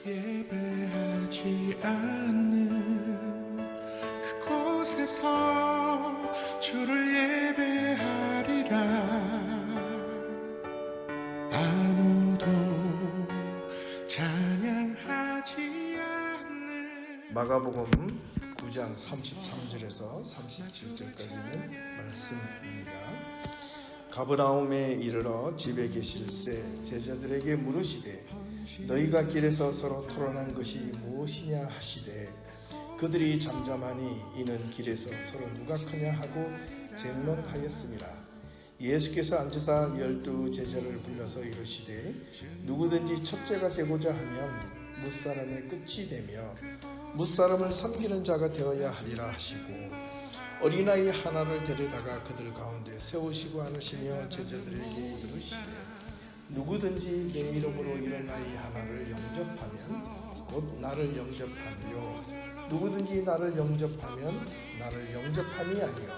예배하지 않는 그곳에서 주를 예배하리라. 아무도 찬양하지 않는 마가복음 9장 33절에서 37절까지는 말씀입니다. 가버나움에 이르러 집에 계실새 제자들에게 물으시되 너희가 길에서 서로 토론한 것이 무엇이냐 하시되 그들이 잠잠하니 이는 길에서 서로 누가 크냐 하고 쟁론하였습니다. 예수께서 앉으사 12 제자를 불러서 이르시되 누구든지 첫째가 되고자 하면 무사람의 끝이 되며 무사람을 섬기는 자가 되어야 하리라 하시고 어린아이 하나를 데려다가 그들 가운데 세우시고 앉으시며 제자들에게 이르시되 누구든지 내 이름으로 이런 아이 하나를 영접하면 곧 나를 영접하며 누구든지 나를 영접하면 나를 영접함이 아니요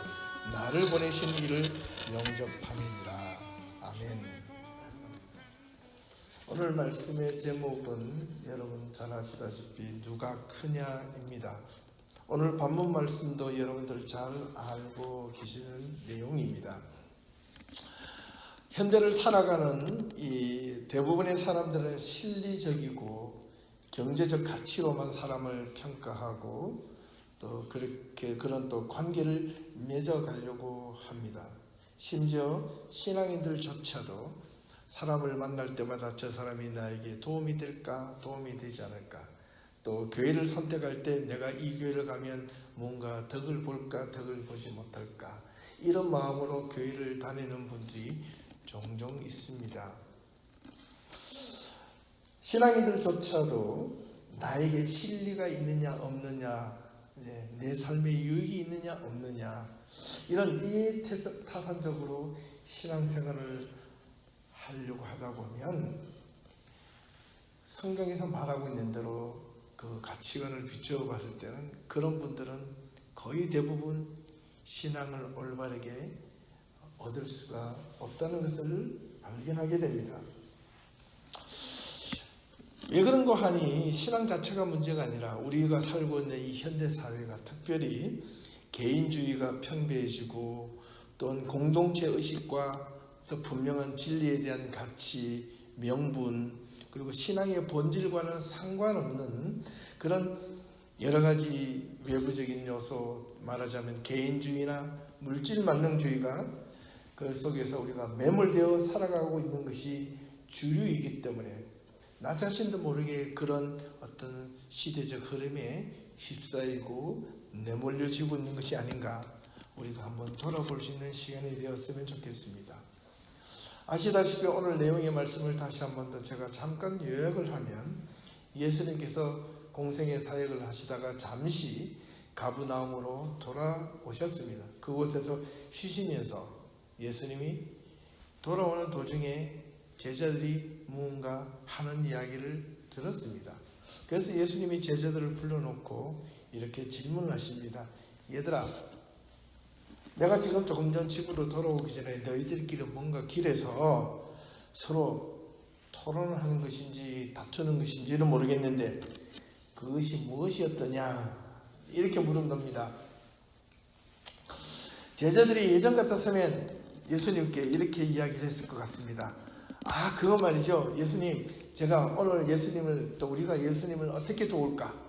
나를 보내신 이를 영접함이니라. 아멘. 오늘 말씀의 제목은 여러분 잘 아시다시피 누가 크냐입니다. 오늘 본문 말씀도 여러분들 잘 알고 계시는 내용입니다. 현대를 살아가는 이 대부분의 사람들은 실리적이고 경제적 가치로만 사람을 평가하고 또 그렇게 그런 또 관계를 맺어가려고 합니다. 심지어 신앙인들조차도 사람을 만날 때마다 저 사람이 나에게 도움이 될까, 도움이 되지 않을까, 또 교회를 선택할 때 내가 이 교회를 가면 뭔가 덕을 볼까, 덕을 보지 못할까, 이런 마음으로 교회를 다니는 분들이 종종 있습니다. 신앙인들조차도 나에게 진리가 있느냐 없느냐, 내 삶에 유익이 있느냐 없느냐, 이런 이해타산적으로 신앙생활을 하려고 하다 보면 성경에서 말하고 있는 대로 그 가치관을 비추어 봤을 때는 그런 분들은 거의 대부분 신앙을 올바르게 얻을 수가 없다는 것을 발견하게 됩니다. 왜 그런가 하니 신앙 자체가 문제가 아니라 우리가 살고 있는 이 현대사회가 특별히 개인주의가 평배해지고 또는 공동체 의식과 또 분명한 진리에 대한 가치, 명분, 그리고 신앙의 본질과는 상관없는 그런 여러 가지 외부적인 요소, 말하자면 개인주의나 물질만능주의가 그 속에서 우리가 매몰되어 살아가고 있는 것이 주류이기 때문에 나 자신도 모르게 그런 어떤 시대적 흐름에 휩싸이고 내몰려지고 있는 것이 아닌가, 우리가 한번 돌아볼 수 있는 시간이 되었으면 좋겠습니다. 아시다시피 오늘 내용의 말씀을 다시 한번 더 제가 잠깐 요약을 하면 예수님께서 공생의 사역을 하시다가 잠시 가브나움으로 돌아오셨습니다. 그곳에서 쉬시면서 예수님이 돌아오는 도중에 제자들이 무언가 하는 이야기를 들었습니다. 그래서 예수님이 제자들을 불러놓고 이렇게 질문을 하십니다. 얘들아, 내가 지금 조금 전 집으로 돌아오기 전에 너희들끼리 뭔가 길에서 서로 토론을 하는 것인지 다투는 것인지는 모르겠는데 그것이 무엇이었더냐, 이렇게 물은 겁니다. 제자들이 예전 같았으면 예수님께 이렇게 이야기를 했을 것 같습니다. 아, 그거 말이죠. 예수님, 제가 오늘 예수님을, 또 우리가 예수님을 어떻게 도울까?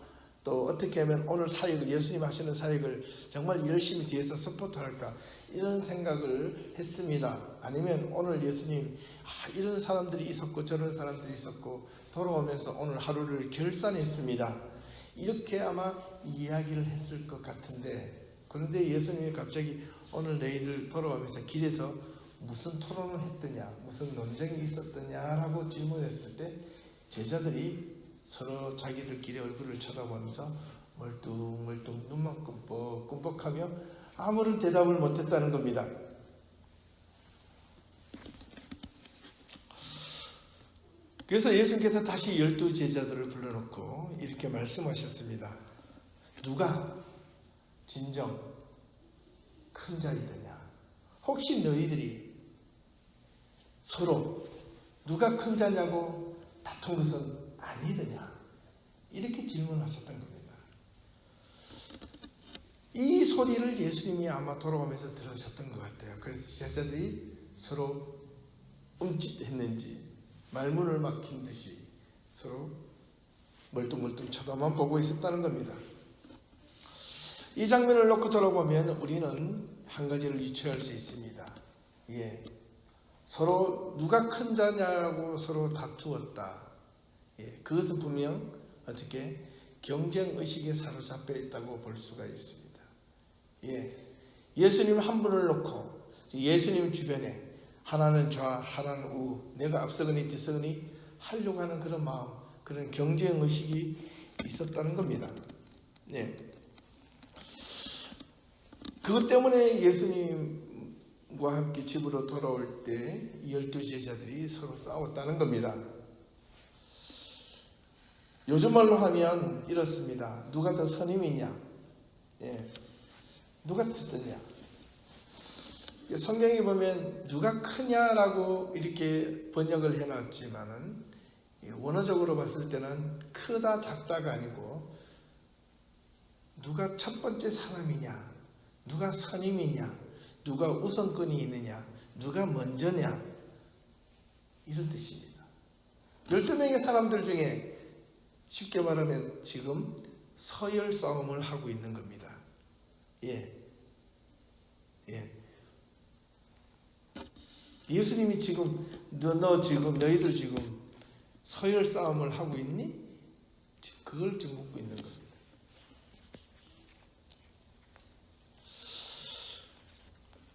또 어떻게 하면 오늘 사역을, 예수님 하시는 사역을 정말 열심히 뒤에서 서포트할까? 이런 생각을 했습니다. 아니면 오늘 예수님, 이런 사람들이 있었고 저런 사람들이 있었고 돌아오면서 오늘 하루를 결산했습니다. 이렇게 아마 이야기를 했을 것 같은데, 그런데 예수님이 갑자기 오늘 너희들 돌아오면서 길에서 무슨 토론을 했더냐, 무슨 논쟁이 있었더냐라고 질문했을 때 제자들이 서로 자기들끼리 얼굴을 쳐다보면서 멀뚱멀뚱 눈만 끔뻑끔뻑하며 아무런 대답을 못했다는 겁니다. 그래서 예수님께서 다시 12 제자들을 불러놓고 이렇게 말씀하셨습니다. 누가 진정 큰 자이더냐? 혹시 너희들이 서로 누가 큰 자냐고 다툰 것은 아니더냐? 이렇게 질문하셨던 겁니다. 이 소리를 예수님이 아마 돌아오면서 들으셨던 것 같아요. 그래서 제자들이 서로 움찔했는지 말문을 막힌 듯이 서로 멀뚱멀뚱 쳐다만 보고 있었다는 겁니다. 이 장면을 놓고 돌아보면 우리는 한 가지를 유추할 수 있습니다. 서로 누가 큰 자냐고 서로 다투었다. 그것은 분명 어떻게 경쟁의식에 사로잡혀 있다고 볼 수가 있습니다. 예수님 한 분을 놓고 예수님 주변에 하나는 좌, 하나는 우, 내가 앞서거니 뒤서거니 하려고 하는 그런 마음, 그런 경쟁의식이 있었다는 겁니다. 그것 때문에 예수님과 함께 집으로 돌아올 때 12 제자들이 서로 싸웠다는 겁니다. 요즘 말로 하면 이렇습니다. 누가 더 선임이냐? 누가 컸느냐? 성경에 보면 누가 크냐라고 이렇게 번역을 해놨지만은 원어적으로 봤을 때는 크다 작다가 아니고 누가 첫 번째 사람이냐, 누가 선임이냐, 누가 우선권이 있느냐, 누가 먼저냐, 이런 뜻입니다. 12명의 사람들 중에 쉽게 말하면 지금 서열 싸움을 하고 있는 겁니다. 예수님이 지금 너희들 지금 서열 싸움을 하고 있니? 그걸 지금 묻고 있는 겁니다.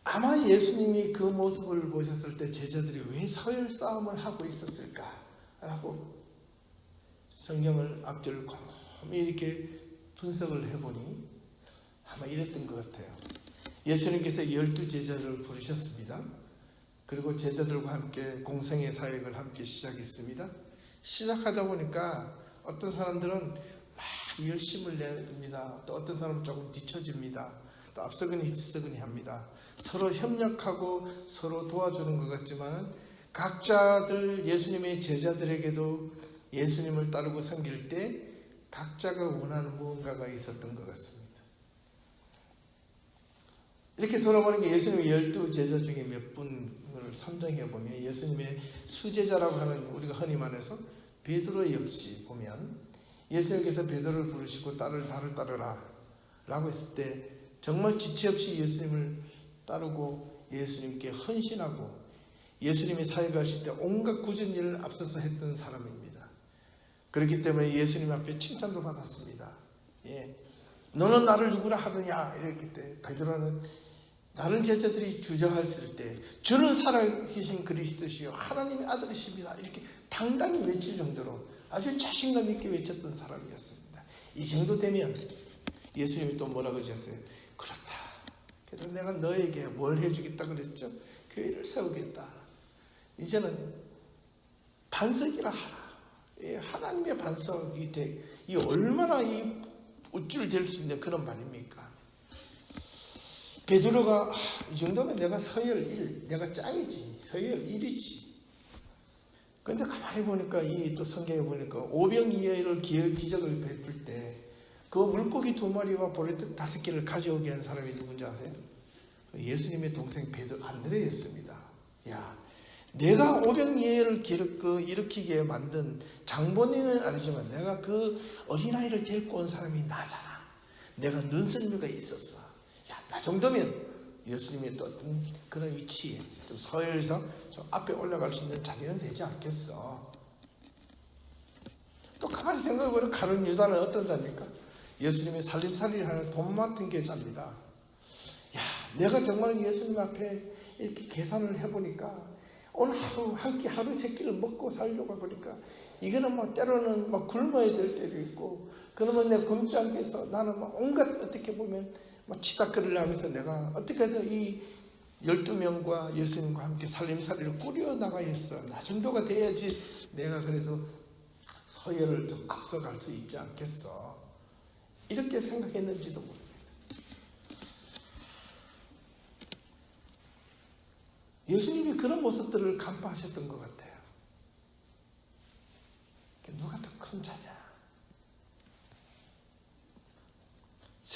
아마 예수님이 그 모습을 보셨을 때 제자들이 왜 서열 싸움을 하고 있었을까라고 성경을 앞뒤를 곰곰이 이렇게 분석을 해보니 아마 이랬던 것 같아요. 예수님께서 12 제자를 부르셨습니다. 그리고 제자들과 함께 공생의 사역을 함께 시작했습니다. 시작하다 보니까 어떤 사람들은 막 열심을 냅니다. 또 어떤 사람은 조금 뒤처집니다. 또 앞서거니 뒤서거니 합니다. 서로 협력하고 서로 도와주는 것 같지만 각자들 예수님의 제자들에게도 예수님을 따르고 섬길 때 각자가 원하는 무언가가 있었던 것 같습니다. 이렇게 돌아보는 게 예수님의 12 제자 중에 몇 분을 선정해 보면 예수님의 수제자라고 하는 우리가 흔히 말해서 베드로 역시 보면 예수님께서 베드로를 부르시고 나를 따르라 라고 했을 때 정말 지체 없이 예수님을 따르고 예수님께 헌신하고 예수님이 사역하실 때 온갖 굳은 일을 앞서서 했던 사람입니다. 그렇기 때문에 예수님 앞에 칭찬도 받았습니다. 너는 나를 누구라 하느냐 이랬기 때 베드로는 다른 제자들이 주저했을 때 주는 살아계신 그리스도시요 하나님의 아들이십니다 이렇게 당당히 외칠 정도로 아주 자신감 있게 외쳤던 사람이었습니다. 이 정도 되면 예수님이 또 뭐라고 하셨어요? 그렇다. 그래서 내가 너에게 뭘 해주겠다 그랬죠? 교회를 세우겠다. 이제는 반석이라 하라. 하나님의 반석이 이 얼마나 이 우쭐될 수 있는 그런 말입니까? 베드로가 이 정도면 내가 서열 1, 내가 짱이지, 서열 1이지. 그런데 가만히 보니까 이 또 성경에 보니까 오병이어를 기적을 베풀 때 그 물고기 2마리와 보리떡 5개를 가져오게 한 사람이 누군지 아세요? 예수님의 동생 베드로 안드레였습니다. 야, 내가 오병이어를 일으키게 만든 장본인은 아니지만 내가 그 어린아이를 데리고 온 사람이 나잖아. 내가 눈썰미가 있었어. 야, 나 정도면 예수님의 또 어떤 그런 위치에 좀 서열에서 좀 앞에 올라갈 수 있는 자리는 되지 않겠어. 또 가만히 생각해보면 가룟 유다는 어떤 자입니까? 예수님의 살림살이를 하는 돈 맡은 계좌입니다. 야, 내가 정말 예수님 앞에 이렇게 계산을 해보니까 오늘 한 끼 하루 3끼를 먹고 살려고 보니까 이거는 뭐 때로는 막 굶어야 될 때도 있고 그러면 내가 굶지 않겠어. 나는 막 온갖 어떻게 보면 막 치닥거리를 하면서 내가 어떻게든 이 12명과 예수님과 함께 살림살이를 꾸려나가야겠어. 나 정도가 돼야지 내가 그래도 서열을 좀 앞서갈 수 있지 않겠어. 이렇게 생각했는지도 모릅니다. 예수님이 그런 모습들을 간파하셨던 것 같아요. 누가 더 큰 자냐?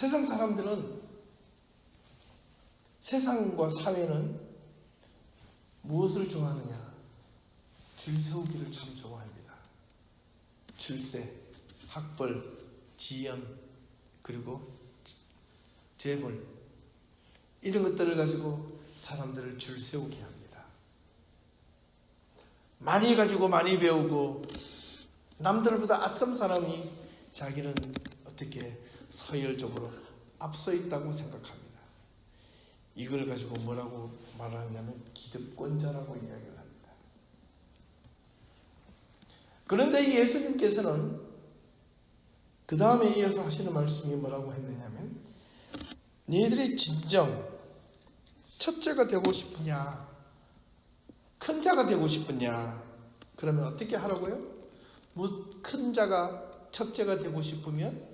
세상 사람들은, 세상과 사회는 무엇을 좋아하느냐? 줄 세우기를 참 좋아합니다. 출세, 학벌, 지연, 그리고 재물, 이런 것들을 가지고 사람들을 줄 세우게 합니다. 많이 가지고 많이 배우고 남들보다 앞선 사람이 자기는 어떻게 서열적으로 앞서 있다고 생각합니다. 이걸 가지고 뭐라고 말하냐면 기득권자라고 이야기를 합니다. 그런데 예수님께서는 그 다음에 이어서 하시는 말씀이 뭐라고 했느냐면, 너희들이 진정 첫째가 되고 싶으냐, 큰 자가 되고 싶으냐, 그러면 어떻게 하라고요? 큰 자가 첫째가 되고 싶으면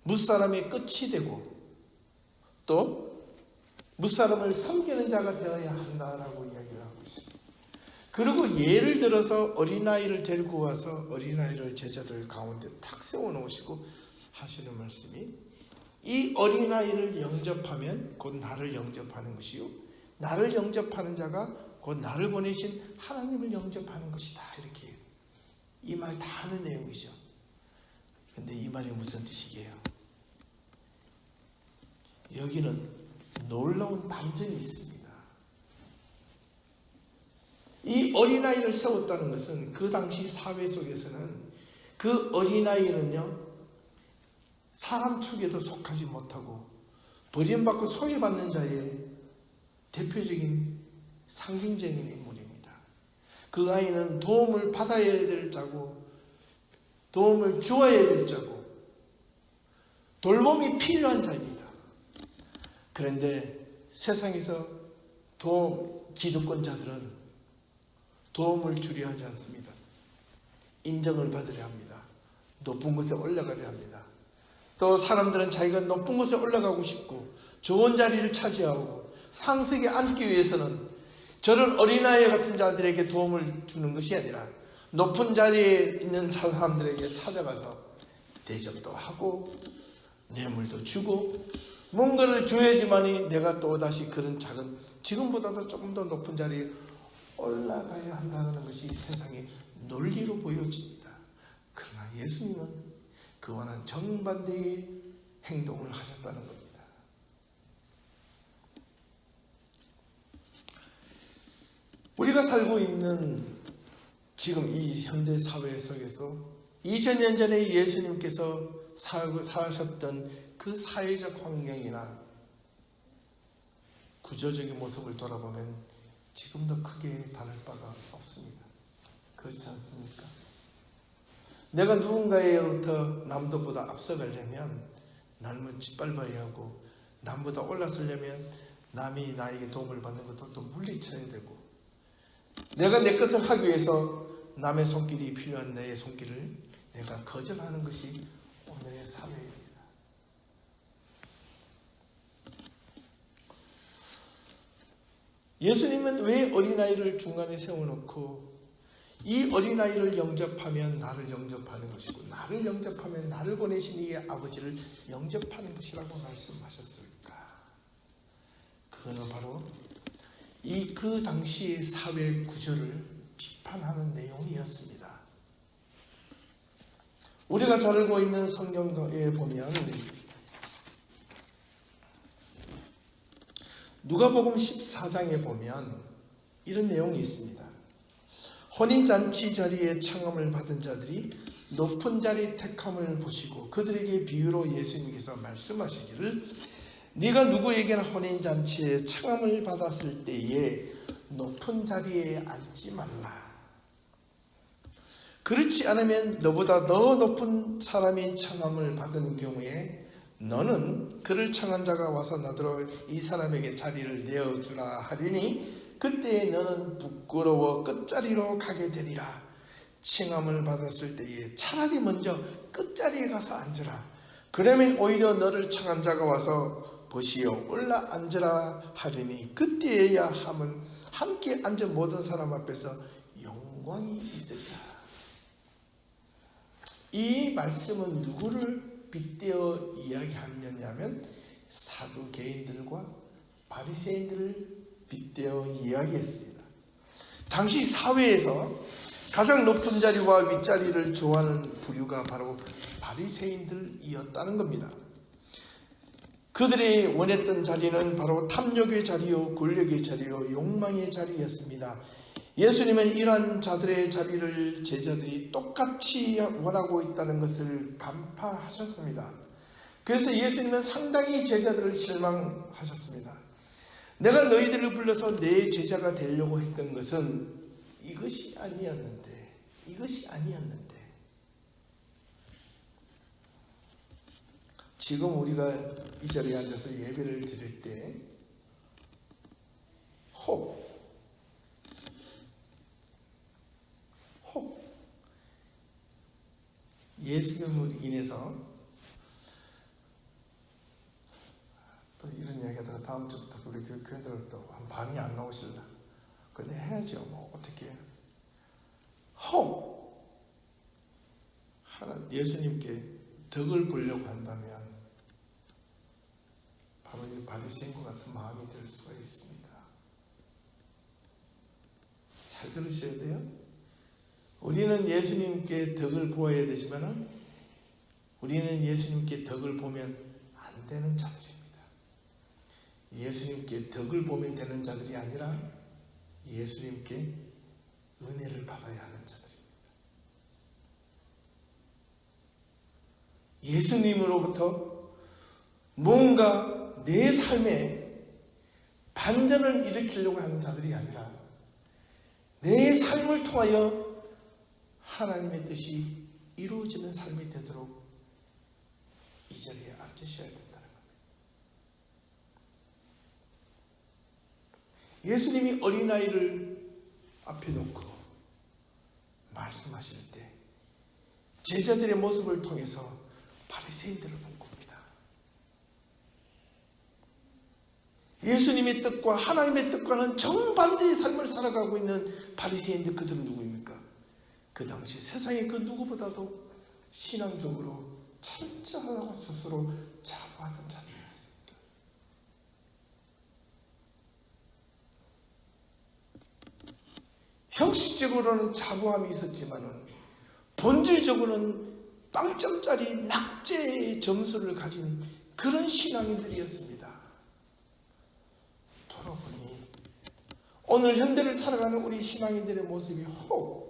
무사람의 끝이 되고 또 무사람을 섬기는 자가 되어야 한다라고 이야기를 하고 있습니다. 그리고 예를 들어서 어린아이를 데리고 와서 어린아이를 제자들 가운데 탁 세워놓으시고 하시는 말씀이, 이 어린아이를 영접하면 곧 나를 영접하는 것이요, 나를 영접하는 자가 곧 나를 보내신 하나님을 영접하는 것이다. 이렇게 이 말 다 하는 내용이죠. 근데 이 말이 무슨 뜻이게요? 여기는 놀라운 반전이 있습니다. 이 어린아이를 세웠다는 것은 그 당시 사회 속에서는 그 어린아이는요, 사람 축에도 속하지 못하고 버림받고 소외받는 자의 대표적인 상징적인 인물입니다. 그 아이는 도움을 받아야 될 자고 도움을 주어야 될 자고 돌봄이 필요한 자입니다. 그런데 세상에서 기득권자들은 도움을 주려 하지 않습니다. 인정을 받으려 합니다. 높은 곳에 올라가려 합니다. 또 사람들은 자기가 높은 곳에 올라가고 싶고 좋은 자리를 차지하고 상석에 앉기 위해서는 저런 어린아이 같은 자들에게 도움을 주는 것이 아니라 높은 자리에 있는 사람들에게 찾아가서 대접도 하고 뇌물도 주고 뭔가를 줘야지만이 내가 또다시 그런 작은, 지금보다도 조금 더 높은 자리에 올라가야 한다는 것이 세상의 논리로 보여집니다. 그러나 예수님은 그와는 정반대의 행동을 하셨다는 겁니다. 우리가 살고 있는 지금 이 현대 사회 속에서 2000년 전에 예수님께서 사셨던 그 사회적 환경이나 구조적인 모습을 돌아보면 지금도 크게 다를 바가 없습니다. 그렇지 않습니까? 내가 누군가로부터 남들보다 앞서가려면 남을 짓밟아야 하고, 남보다 올라서려면 남이 나에게 도움을 받는 것도 또 물리쳐야 되고, 내가 내 것을 하기 위해서 남의 손길이 필요한 내 손길을 내가 거절하는 것이 오늘의 사회입니다. 예수님은 왜 어린아이를 중간에 세워놓고 이 어린아이를 영접하면 나를 영접하는 것이고 나를 영접하면 나를 보내신 이 아버지를 영접하는 것이라고 말씀하셨을까? 그거는 바로 그 당시의 사회 구조를 비판하는 내용이었습니다. 우리가 잘 알고 있는 성경에 보면 누가복음 14장에 보면 이런 내용이 있습니다. 혼인잔치 자리에 청함을 받은 자들이 높은 자리 택함을 보시고 그들에게 비유로 예수님께서 말씀하시기를, 네가 누구에게나 혼인잔치에 청함을 받았을 때에 높은 자리에 앉지 말라. 그렇지 않으면 너보다 더 높은 사람이 청함을 받은 경우에 너는 그를 청한 자가 와서 나더러 이 사람에게 자리를 내어주라 하리니 그때에 너는 부끄러워 끝자리로 가게 되리라. 칭함을 받았을 때에 차라리 먼저 끝자리에 가서 앉으라. 그러면 오히려 너를 청한 자가 와서 보시오 올라 앉으라 하리니 그때에야 함께 앉은 모든 사람 앞에서 영광이 있으리라. 이 말씀은 누구를 빗대어 이야기하느냐면 사두개인들과 바리새인들을 빗대어 이야기했습니다. 당시 사회에서 가장 높은 자리와 윗자리를 좋아하는 부류가 바로 바리새인들이었다는 겁니다. 그들이 원했던 자리는 바로 탐욕의 자리요, 권력의 자리요, 욕망의 자리였습니다. 예수님은 이러한 자들의 자리를 제자들이 똑같이 원하고 있다는 것을 간파하셨습니다. 그래서 예수님은 상당히 제자들을 실망하셨습니다. 내가 너희들을 불러서 내 제자가 되려고 했던 것은 이것이 아니었는데 지금 우리가 이 자리에 앉아서 예배를 드릴 때 혹 예수님으로 인해서 또 이런 이야기 하다가 다음 주부터 우리 교회들 또 한 반이 안 나오실라. 근데 해야죠. 뭐 어떻게 해요? 혹 예수님께 덕을 보려고 한다면 바로 이 바리새인과 같은 마음이 들 수가 있습니다. 잘 들으셔야 돼요. 우리는 예수님께 덕을 보아야 되지만 우리는 예수님께 덕을 보면 안 되는 자들입니다. 예수님께 덕을 보면 되는 자들이 아니라 예수님께 은혜를 받아야 하는 자들입니다. 예수님으로부터 뭔가 내 삶에 반전을 일으키려고 하는 자들이 아니라 내 삶을 통하여 하나님의 뜻이 이루어지는 삶이 되도록 이 자리에 앉으셔야 된다는 겁니다. 예수님이 어린아이를 앞에 놓고 말씀하실 때 제자들의 모습을 통해서 바리새인들을 본 겁니다. 예수님의 뜻과 하나님의 뜻과는 정반대의 삶을 살아가고 있는 바리새인들, 그들은 누구입니까? 그 당시 세상의 그 누구보다도 신앙적으로 철저하고 스스로 자부하던 자들이었습니다. 형식적으로는 자부함이 있었지만 본질적으로는 빵점짜리 낙제의 점수를 가진 그런 신앙인들이었습니다. 돌아보니 오늘 현대를 살아가는 우리 신앙인들의 모습이 혹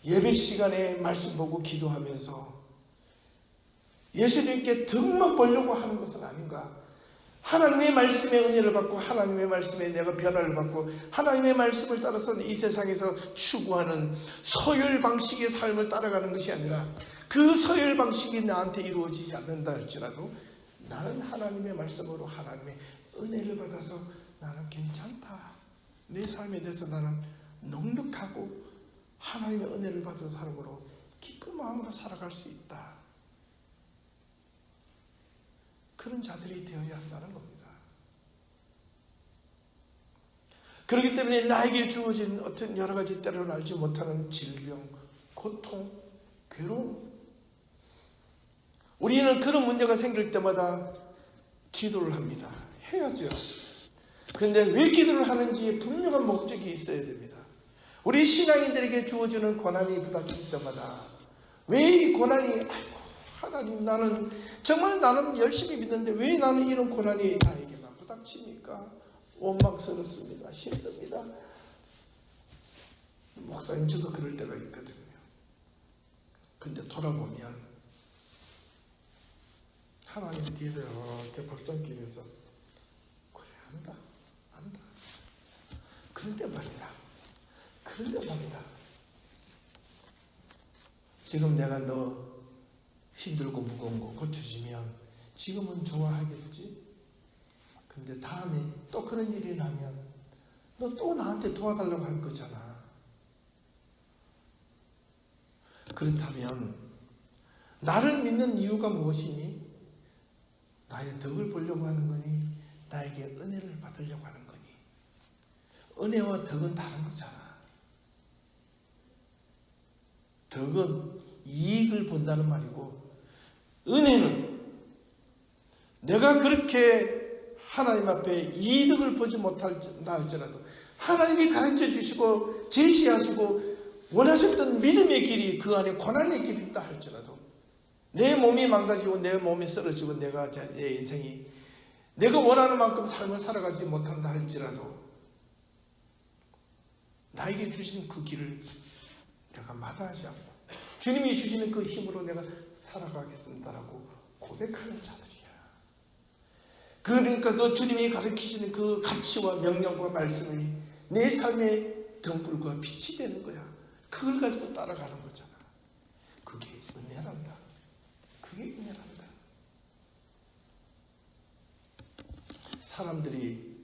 예배 시간에 말씀 보고 기도하면서 예수님께 덕만 보려고 하는 것은 아닌가? 하나님의 말씀의 은혜를 받고 하나님의 말씀에 내가 변화를 받고 하나님의 말씀을 따라서 이 세상에서 추구하는 서열 방식의 삶을 따라가는 것이 아니라 그 서열 방식이 나한테 이루어지지 않는다 할지라도 나는 하나님의 말씀으로 하나님의 은혜를 받아서 나는 괜찮다. 내 삶에 대해서 나는 넉넉하고 하나님의 은혜를 받은 사람으로 기쁜 마음으로 살아갈 수 있다. 그런 자들이 되어야 한다는 겁니다. 그렇기 때문에 나에게 주어진 어떤 여러 가지 때로는 알지 못하는 질병, 고통, 괴로움, 우리는 그런 문제가 생길 때마다 기도를 합니다. 해야죠. 그런데 왜 기도를 하는지에 분명한 목적이 있어야 됩니다. 우리 신앙인들에게 주어지는 고난이 부닥칠 때마다 왜 이 고난이 하나님, 나는 정말 나는 열심히 믿는데 왜 나는 이런 고난이 나에게만 부닥칩니까? 원망스럽습니다. 힘듭니다. 목사님, 저도 그럴 때가 있거든요. 근데 돌아보면 하나님 뒤에서 이렇게 박장 끼면서 그래, 안다. 그런데 말이다. 지금 내가 너 힘들고 무거운 거 고쳐주면 지금은 좋아하겠지? 근데 다음에 또 그런 일이 나면 너 또 나한테 도와달라고 할 거잖아. 그렇다면 나를 믿는 이유가 무엇이니? 나의 덕을 보려고 하는 거니? 나에게 은혜를 받으려고 하는 거니? 은혜와 덕은 다른 거잖아. 덕은 이익을 본다는 말이고, 은혜는 내가 그렇게 하나님 앞에 이득을 보지 못한다 할지라도 하나님이 가르쳐 주시고 제시하시고 원하셨던 믿음의 길이 그 안에 고난의 길이 있다 할지라도, 내 몸이 망가지고 내 몸이 쓰러지고 내 인생이 내가 원하는 만큼 삶을 살아가지 못한다 할지라도 나에게 주신 그 길을 내가 마다하지 않고 주님이 주시는 그 힘으로 내가 살아가겠습니다라고 고백하는 자들이야. 그러니까 그 주님이 가르치시는 그 가치와 명령과 말씀이 내 삶의 등불과 빛이 되는 거야. 그걸 가지고 따라가는 거잖아. 그게 은혜란다. 그게 은혜란다. 사람들이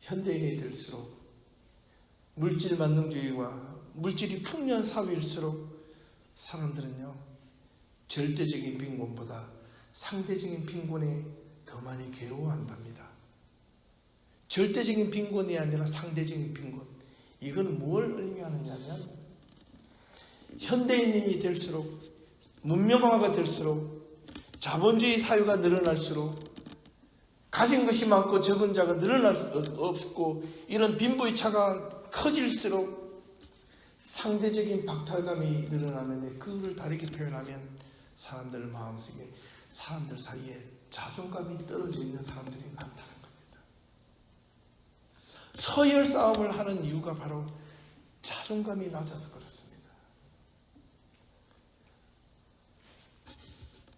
현대인이 될수록 물질 만능주의와 물질이 풍요한 사회일수록 사람들은요, 절대적인 빈곤보다 상대적인 빈곤에 더 많이 괴로워한답니다. 절대적인 빈곤이 아니라 상대적인 빈곤. 이건 뭘 의미하느냐면, 현대인이 될수록, 문명화가 될수록, 자본주의 사회가 늘어날수록, 가진 것이 많고 적은 자가 늘어날 수 없고, 이런 빈부의 차가 커질수록 상대적인 박탈감이 늘어나는데, 그걸 다르게 표현하면 사람들 마음속에, 사람들 사이에 자존감이 떨어져 있는 사람들이 많다는 겁니다. 서열 싸움을 하는 이유가 바로 자존감이 낮아서 그렇습니다.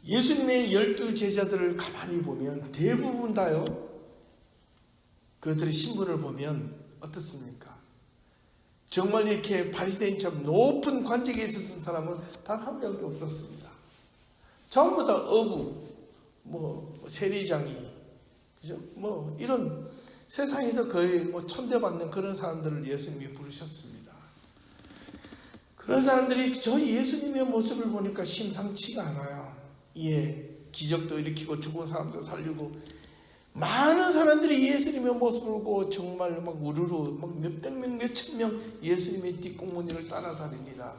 예수님의 12 제자들을 가만히 보면 대부분 다요, 그들의 신분을 보면 어떻습니까? 정말 이렇게 바리새인처럼 높은 관직에 있었던 사람은 단 한 명도 없었습니다. 전부 다 어부, 세리장이, 그죠? 이런 세상에서 거의 천대받는 그런 사람들을 예수님이 부르셨습니다. 그런 사람들이 저 예수님의 모습을 보니까 심상치가 않아요. 기적도 일으키고 죽은 사람도 살리고, 많은 사람들이 예수님의 모습을 보고 정말 우르르 몇백 명, 몇천 명 예수님의 뒷공무니를 따라다닙니다.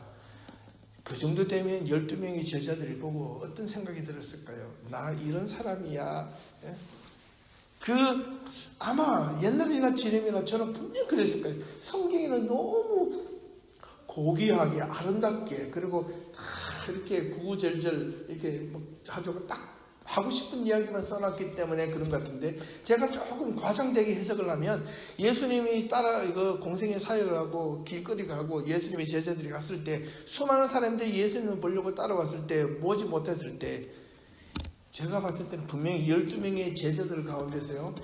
그 정도 되면 12명의 제자들이 보고 어떤 생각이 들었을까요? 나 이런 사람이야. 아마 옛날이나 지금이나 저는 분명 그랬을 거예요. 성경에는 너무 고귀하게 아름답게, 그리고 다 이렇게 구구절절 이렇게 아주 딱 하고 싶은 이야기만 써놨기 때문에 그런 것 같은데, 제가 조금 과장되게 해석을 하면, 예수님이 공생의 사역을 하고 길거리 가고 예수님의 제자들이 갔을 때, 수많은 사람들이 예수님을 보려고 따라왔을 때, 모지 못했을 때, 제가 봤을 때는 분명히 12명의 제자들 가운데서요,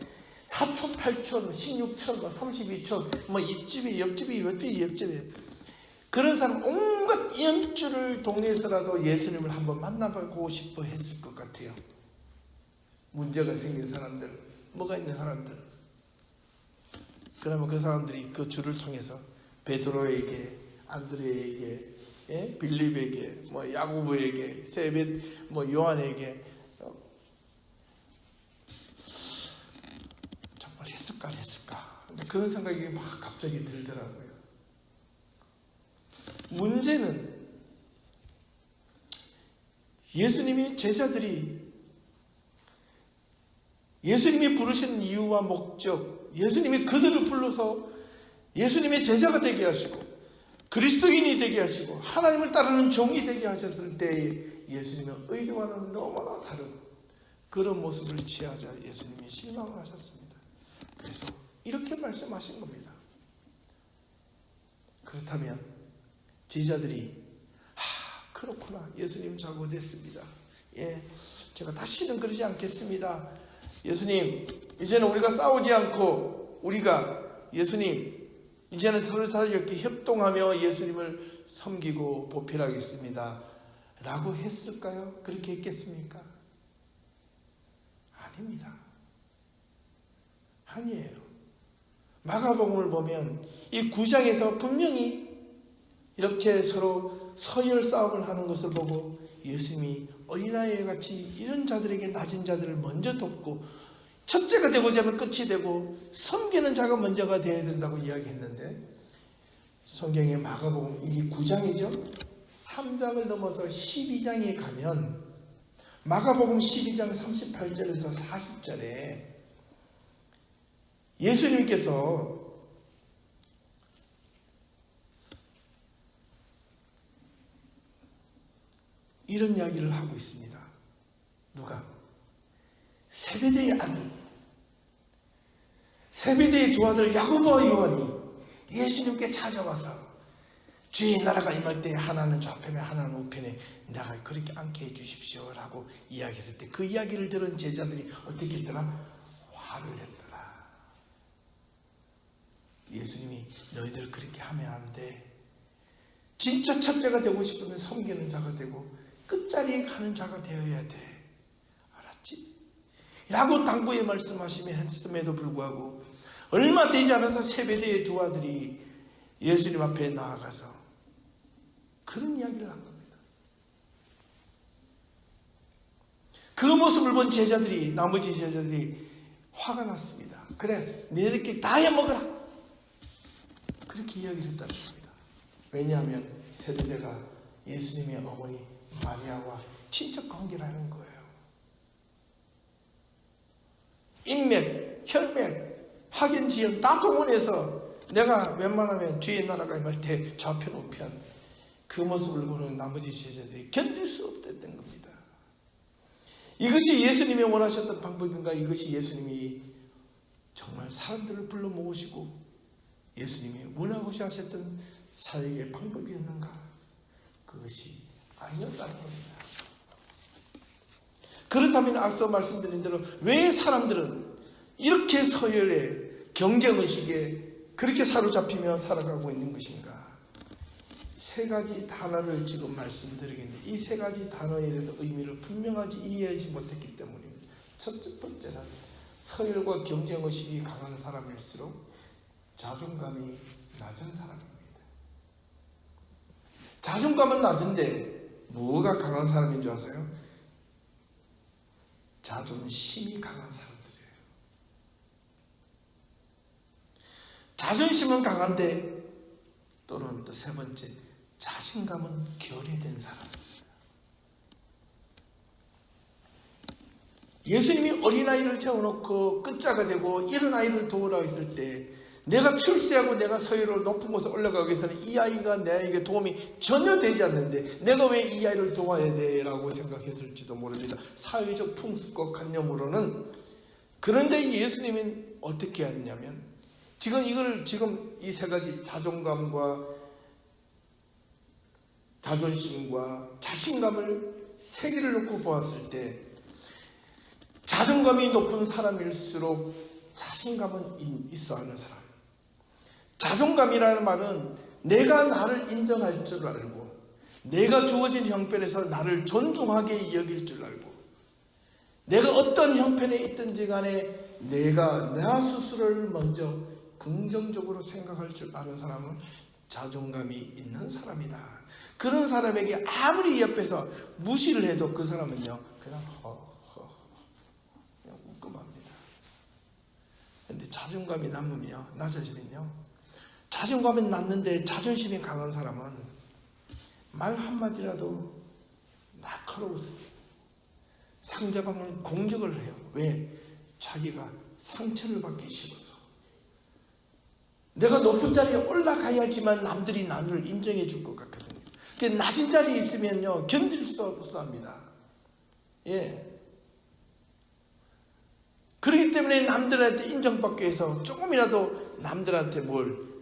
4촌, 8촌, 16촌, 32촌, 이집이, 옆집이, 옆집이, 그런 사람 온갖 연줄을 동네에서라도 예수님을 한번 만나보고 싶어 했을 것 같아요. 문제가 생긴 사람들, 뭐가 있는 사람들. 그러면 그 사람들이 그 줄을 통해서 베드로에게, 안드레에게, 빌립에게, 야고보에게, 세벳, 요한에게 정말 했을까? 근데 그런 생각이 막 갑자기 들더라고요. 문제는 예수님이 제자들이 예수님이 부르신 이유와 목적, 예수님이 그들을 불러서 예수님의 제자가 되게 하시고 그리스도인이 되게 하시고 하나님을 따르는 종이 되게 하셨을 때 예수님의 의도와는 너무나 다른 그런 모습을 취하자 예수님이 실망을 하셨습니다. 그래서 이렇게 말씀하신 겁니다. 그렇다면 제자들이 그렇구나, 예수님 잘못했습니다. 제가 다시는 그러지 않겠습니다. 예수님, 이제는 우리가 싸우지 않고 예수님 이제는 서로 이렇게 협동하며 예수님을 섬기고 보필하겠습니다 라고 했을까요? 그렇게 했겠습니까? 아닙니다. 아니에요. 마가복음을 보면 이 9장에서 분명히 이렇게 서로 서열 싸움을 하는 것을 보고 예수님이 어린아이 같이 이런 자들에게 낮은 자들을 먼저 돕고 첫째가 되고자 하면 끝이 되고 섬기는 자가 먼저가 되어야 된다고 이야기했는데, 성경의 마가복음 이 9장이죠. 13장을 넘어서 12장에 가면 마가복음 12장 38절에서 40절에 예수님께서 이런 이야기를 하고 있습니다. 누가? 세베대의 아들, 세베대의 두 아들 야고보와 요한이 예수님께 찾아와서 주의 나라가 임할 때 하나는 좌편에 하나는 우편에 내가 그렇게 앉게 해주십시오라고 이야기했을 때 그 이야기를 들은 제자들이 어떻게 했더라? 화를 냈더라. 예수님이 너희들 그렇게 하면 안 돼. 진짜 첫째가 되고 싶으면 섬기는 자가 되고 끝자리에 가는 자가 되어야 돼. 알았지? 라고 당부의 말씀하시며 했음에도 불구하고 얼마 되지 않아서 세베대의 두 아들이 예수님 앞에 나아가서 그런 이야기를 한 겁니다. 그 모습을 본 제자들이, 나머지 제자들이 화가 났습니다. 그래, 너희들끼리 다 해먹어라. 그렇게 이야기를 했다는 겁니다. 왜냐하면 세베대가 예수님의 어머니 마리아와 친척 관계를 하는 거예요. 인맥, 혈맥, 학연지연 다 동원해서 내가 웬만하면 주의 나라가 임할 때 좌편 우편 그 모습을 보는 나머지 제자들이 견딜 수 없었던 겁니다. 이것이 예수님이 원하셨던 방법인가? 이것이 예수님이 정말 사람들을 불러 모으시고 예수님이 원하고자 하셨던 사역의 방법이었는가? 그것이 아니었다는 겁니다. 그렇다면 앞서 말씀드린 대로 왜 사람들은 이렇게 서열에 경쟁의식에 그렇게 사로잡히며 살아가고 있는 것인가? 세 가지 단어를 지금 말씀드리겠는데 이 세 가지 단어에 대해서 의미를 분명하게 이해하지 못했기 때문입니다. 첫 번째는 서열과 경쟁의식이 강한 사람일수록 자존감이 낮은 사람입니다. 자존감은 낮은데 뭐가 강한 사람인 줄 아세요? 자존심이 강한 사람들이에요. 자존심은 강한데 또는 또 세 번째 자신감은 결여된 사람입니다. 예수님이 어린아이를 세워놓고 끝자가 되고 이런 아이를 도우라 했을 때 내가 출세하고 내가 서열로 높은 곳에 올라가기 위해서는 이 아이가 내에게 도움이 전혀 되지 않는데 내가 왜 이 아이를 도와야 돼? 라고 생각했을지도 모릅니다. 사회적 풍습과 관념으로는. 그런데 예수님은 어떻게 했냐면 지금 이 세 가지 자존감과 자존심과 자신감을 세 개를 놓고 보았을 때 자존감이 높은 사람일수록 자신감은 있어 하는 사람. 자존감이라는 말은 내가 나를 인정할 줄 알고 내가 주어진 형편에서 나를 존중하게 여길 줄 알고 내가 어떤 형편에 있든지 간에 내가 나 스스로를 먼저 긍정적으로 생각할 줄 아는 사람은 자존감이 있는 사람이다. 그런 사람에게 아무리 옆에서 무시를 해도 그 사람은요 그냥 그냥 웃고 맙니다. 그런데 자존감이 낮아지면요 자존감이 낮는데 자존심이 강한 사람은 말 한마디라도 날카로워서 상대방을 공격을 해요. 왜? 자기가 상처를 받기 싫어서. 내가 높은 자리에 올라가야지만 남들이 나를 인정해 줄 것 같거든요. 낮은 자리에 있으면요 견딜 수 없습니다. 예. 그렇기 때문에 남들한테 인정받기 위해서 조금이라도 남들한테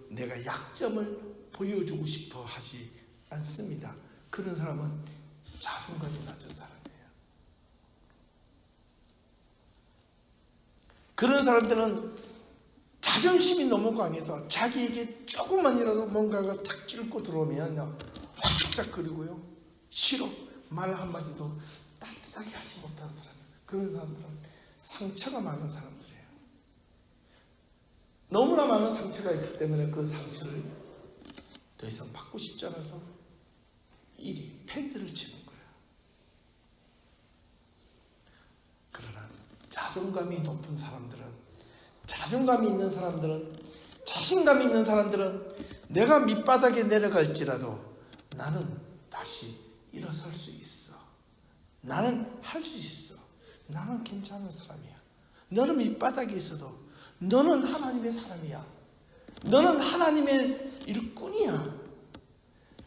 내가 약점을 보여주고 싶어 하지 않습니다. 그런 사람은 자존감이 낮은 사람이에요. 그런 사람들은 자존심이 너무 강해서 자기에게 조금만이라도 뭔가가 탁 찔고 들어오면 화짝거리고요. 싫어. 말 한마디도 따뜻하게 하지 못하는 사람이에요. 그런 사람들은 상처가 많은 사람들이에요. 너무나 많은 상처가 있기 때문에 그 상처를 더 이상 받고 싶지 않아서 일이 펜스를 치는 거예요. 그러나 자존감이 높은 사람들은, 자존감이 있는 사람들은, 자신감이 있는 사람들은 내가 밑바닥에 내려갈지라도 나는 다시 일어설 수 있어. 나는 할 수 있어. 나는 괜찮은 사람이야. 너는 밑바닥에 있어도 너는 하나님의 사람이야. 너는 하나님의 일꾼이야.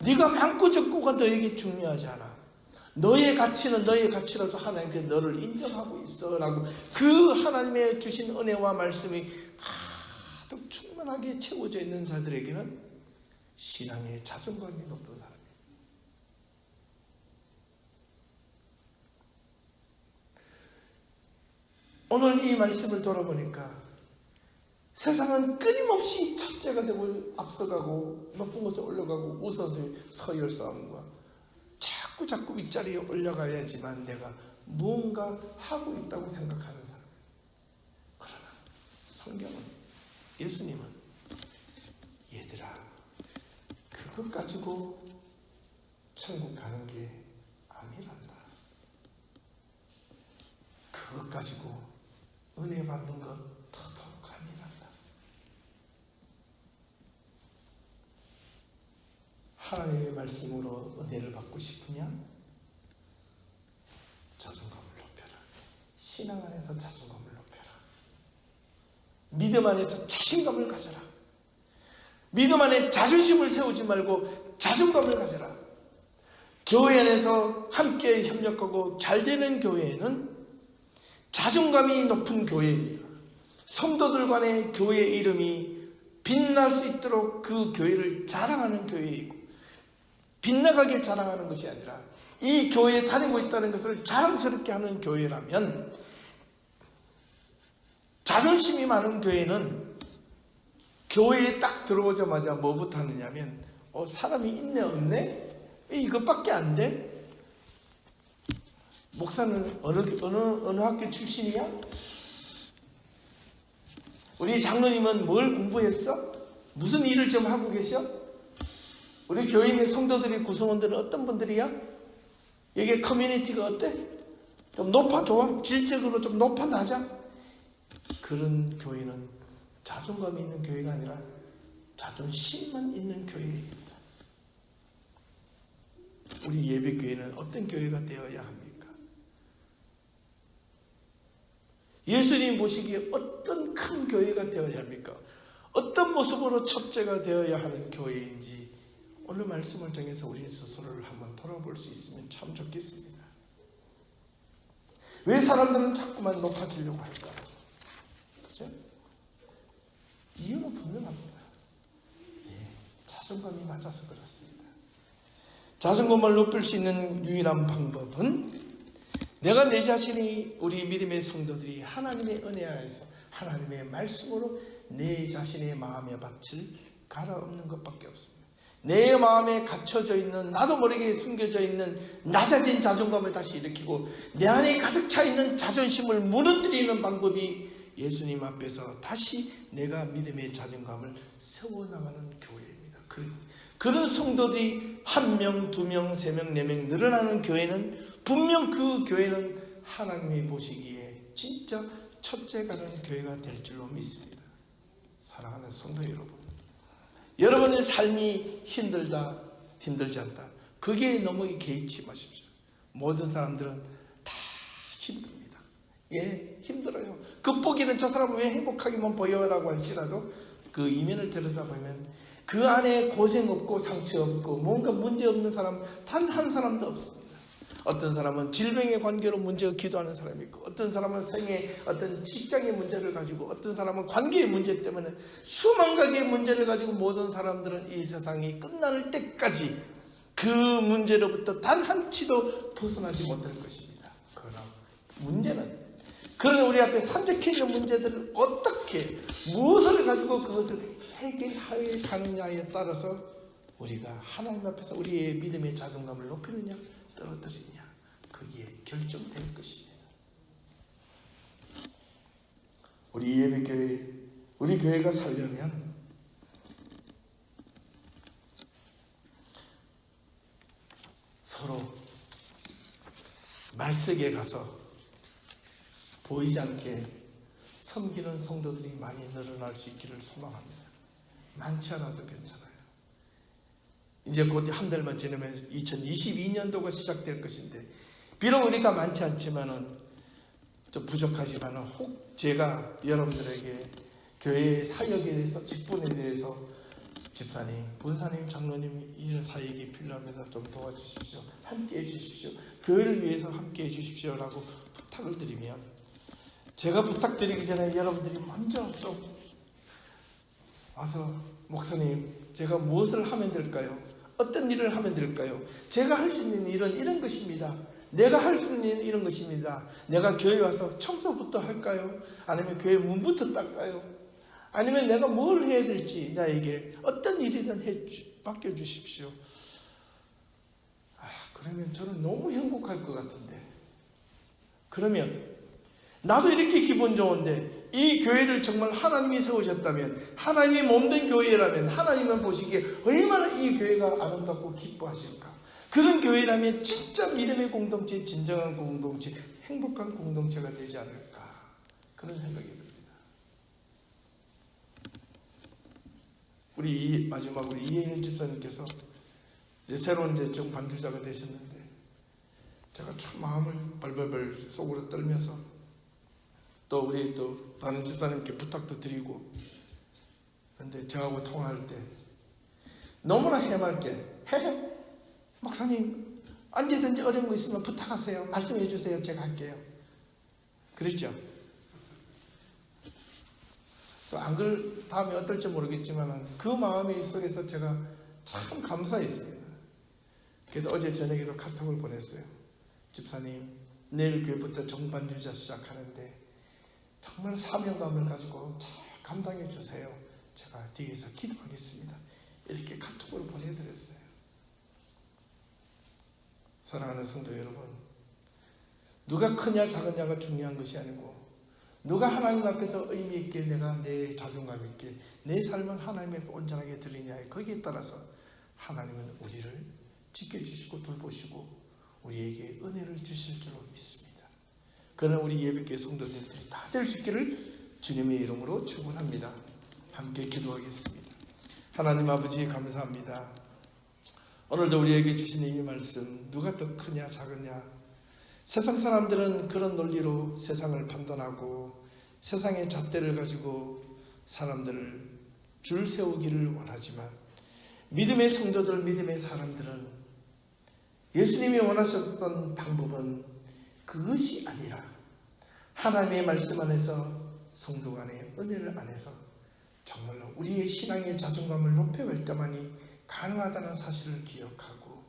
네가 많고 적고가 너에게 중요하지 않아. 너의 가치는 너의 가치라서 하나님께서 너를 인정하고 있어 라고 그 하나님의 주신 은혜와 말씀이 가득 충만하게 채워져 있는 자들에게는 신앙의 자존감이 높은 사람이에요. 오늘 이 말씀을 돌아보니까 세상은 끊임없이 첫째가 되고 앞서가고 높은 곳에 올라가고 웃어도 서열 싸움과 자꾸 윗자리에 올라가야지만 내가 무언가 하고 있다고 생각하는 사람. 그러나 성경은, 예수님은 얘들아 그것 가지고 천국 가는 게 아니란다. 그것 가지고 은혜 받는 것 더더욱 아니란다. 하나님의 말씀으로 은혜를 받고 싶으냐? 자존감을 높여라. 신앙 안에서 자존감을 높여라. 믿음 안에서 자신감을 가져라. 믿음 안에 자존심을 세우지 말고 자존감을 가져라. 교회 안에서 함께 협력하고 잘 되는 교회에는 자존감이 높은 교회입니다. 성도들 간의 교회 이름이 빛날 수 있도록 그 교회를 자랑하는 교회이고, 빛나가게 자랑하는 것이 아니라 이 교회에 다니고 있다는 것을 자랑스럽게 하는 교회라면, 자존심이 많은 교회는 교회에 딱 들어오자마자 뭐부터 하느냐면 사람이 있네 없네? 이것밖에 안 돼? 목사는 어느 학교 출신이야? 우리 장로님은 뭘 공부했어? 무슨 일을 좀 하고 계셔? 우리 교인의 성도들이 구성원들은 어떤 분들이야? 여기 커뮤니티가 어때? 좀 높아 좋아? 질적으로 좀 높아 낮아? 그런 교회는 자존감이 있는 교회가 아니라 자존심만 있는 교회입니다. 우리 예배교회는 어떤 교회가 되어야 합니까? 예수님 보시기에 어떤 큰 교회가 되어야 합니까? 어떤 모습으로 첫째가 되어야 하는 교회인지 오늘 말씀을 통해서 우리 스스로를 한번 돌아볼 수 있으면 참 좋겠습니다. 왜 사람들은 자꾸만 높아지려고 할까? 그죠? 이유는 분명합니다. 자존감이 낮아서 그렇습니다. 자존감을 높일 수 있는 유일한 방법은 내가 내 자신이, 우리 믿음의 성도들이 하나님의 은혜 안에서 하나님의 말씀으로 내 자신의 마음의 밭을 갈아엎는 것밖에 없습니다. 내 마음에 갇혀져 있는, 나도 모르게 숨겨져 있는 낮아진 자존감을 다시 일으키고 내 안에 가득 차 있는 자존심을 무너뜨리는 방법이 예수님 앞에서 다시 내가 믿음의 자존감을 세워나가는 교회입니다. 그런 성도들이 1명, 2명, 3명, 4명 늘어나는 교회는 분명 그 교회는 하나님이 보시기에 진짜 첫째 가는 교회가 될 줄로 믿습니다. 사랑하는 성도 여러분, 여러분의 삶이 힘들다, 힘들지 않다, 그게 너무 개의치 마십시오. 모든 사람들은 다 힘듭니다. 힘들어요. 겉보기는 저 사람은 왜 행복하게만 보여라고 할지라도 그 이면을 들여다보면 그 안에 고생 없고 상처 없고 뭔가 문제 없는 사람 단 한 사람도 없습니다. 어떤 사람은 질병의 관계로 문제가 기도하는 사람이 있고, 어떤 사람은 생애 어떤 직장의 문제를 가지고, 어떤 사람은 관계의 문제 때문에 수만 가지의 문제를 가지고 모든 사람들은 이 세상이 끝날 때까지 그 문제로부터 단 한 치도 벗어나지 못할 것입니다. 그러나 문제는, 그러나 우리 앞에 산적해 있는 문제들을 어떻게, 무엇을 가지고 그것을 해결해 가느냐에 따라서 우리가 하나님 앞에서 우리의 믿음의 자존감을 높이느냐 떨어뜨리냐, 거기에 결정될 것입니다. 우리 예배교회, 우리 교회가 살려면 서로 말석에 가서 보이지 않게 섬기는 성도들이 많이 늘어날 수 있기를 소망합니다. 많지 않아도 괜찮아요. 이제 곧 한 달만 지나면 2022년도가 시작될 것인데, 비록 우리가 많지 않지만은 좀 부족하지만은 혹 제가 여러분들에게 교회의 사역에 대해서, 직분에 대해서 집사님, 본사님, 장로님 이런 사역이 필요합니다. 좀 도와주십시오. 함께해 주십시오. 교회를 위해서 함께해 주십시오라고 부탁을 드리면, 제가 부탁드리기 전에 여러분들이 먼저 좀 와서 목사님, 제가 무엇을 하면 될까요? 어떤 일을 하면 될까요? 제가 할 수 있는 일은 이런 것입니다. 내가 할 수 있는 이런 것입니다. 내가 교회 와서 청소부터 할까요? 아니면 교회 문부터 닦아요? 아니면 내가 뭘 해야 될지 나에게 어떤 일이든 맡겨주십시오. 그러면 저는 너무 행복할 것 같은데, 그러면 나도 이렇게 기분 좋은데 이 교회를 정말 하나님이 세우셨다면, 하나님이 몸된 교회라면 하나님은 보시기에 얼마나 이 교회가 아름답고 기뻐하실까. 그런 교회라면 진짜 믿음의 공동체, 진정한 공동체, 행복한 공동체가 되지 않을까, 그런 생각이 듭니다. 우리 마지막으로 이혜인 집사님께서 이제 새로운 정 반주자가 되셨는데, 제가 참 마음을 벌벌벌 속으로 떨면서 또 우리 또 다른 집사님께 부탁도 드리고, 그런데 저하고 통화할 때 너무나 해맑게, 목사님 언제든지 어려운 거 있으면 부탁하세요. 말씀해 주세요. 제가 할게요. 그랬죠? 또 안 그럴 다음에 어떨지 모르겠지만 그 마음의 속에서 제가 참 감사했습니다. 그래서 어제 저녁에도 카톡을 보냈어요. 집사님, 내일 교회부터 정반주자 시작하는데 정말 사명감을 가지고 잘 감당해 주세요. 제가 뒤에서 기도하겠습니다. 이렇게 카톡을 보내드렸어요. 사랑하는 성도 여러분, 누가 크냐 작으냐가 중요한 것이 아니고, 누가 하나님 앞에서 의미 있게 내가 내 자존감 있게 내 삶을 하나님 앞에 온전하게 드리냐에, 거기에 따라서 하나님은 우리를 지켜주시고 돌보시고 우리에게 은혜를 주실 줄로 믿습니다. 그러나 우리 예배교회 성도님들이 다 될 수 있기를 주님의 이름으로 축원합니다. 함께 기도하겠습니다. 하나님 아버지, 감사합니다. 오늘도 우리에게 주신 이 말씀, 누가 더 크냐 작으냐, 세상 사람들은 그런 논리로 세상을 판단하고 세상의 잣대를 가지고 사람들을 줄 세우기를 원하지만, 믿음의 성도들, 믿음의 사람들은 예수님이 원하셨던 방법은 그것이 아니라 하나님의 말씀 안에서, 성도 간의 은혜를 안에서 정말로 우리의 신앙의 자존감을 높여갈 때만이 가능하다는 사실을 기억하고,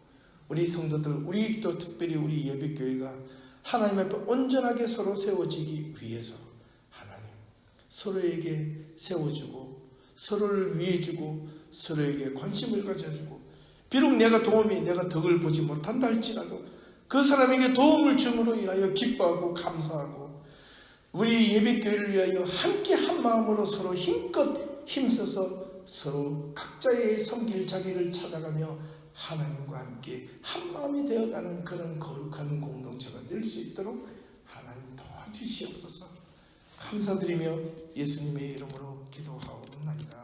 우리 성도들, 우리 또 특별히 우리 예배교회가 하나님 앞에 온전하게 서로 세워지기 위해서 하나님 서로에게 세워주고 서로를 위해주고 서로에게 관심을 가져주고, 비록 내가 덕을 보지 못한다 할지라도 그 사람에게 도움을 줌으로 인하여 기뻐하고 감사하고, 우리 예배교회를 위하여 함께 한 마음으로 서로 힘껏 힘써서 서로 각자의 섬길 자리를 찾아가며 하나님과 함께 한 마음이 되어가는 그런 거룩한 공동체가 될 수 있도록 하나님 도와주시옵소서. 감사드리며 예수님의 이름으로 기도하옵나이다.